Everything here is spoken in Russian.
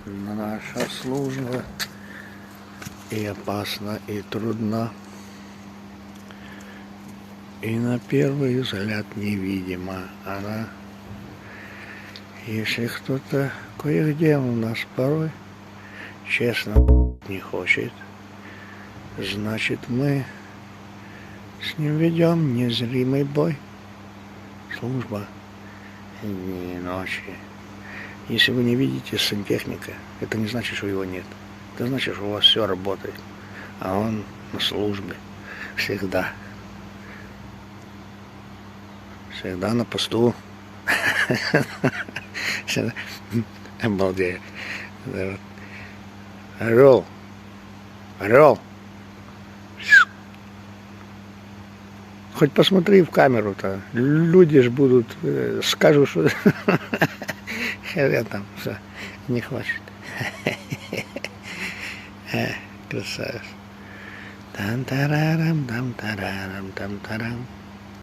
Наша служба и опасна, и трудна, и на первый взгляд невидима она. Если кто-то кое-где у нас порой честно не хочет, значит мы с ним ведем незримый бой. Служба дни и ночи. Если вы не видите сантехника, это не значит, что его нет. Это значит, что у вас все работает. А он на службе. Всегда. Всегда на посту. Обалдею. Орел. Орел. Хоть посмотри в камеру-то. Люди ж будут, скажут, что я там все не хочет. Красавец. Там-тарарам, там-тарарам, там-тарам.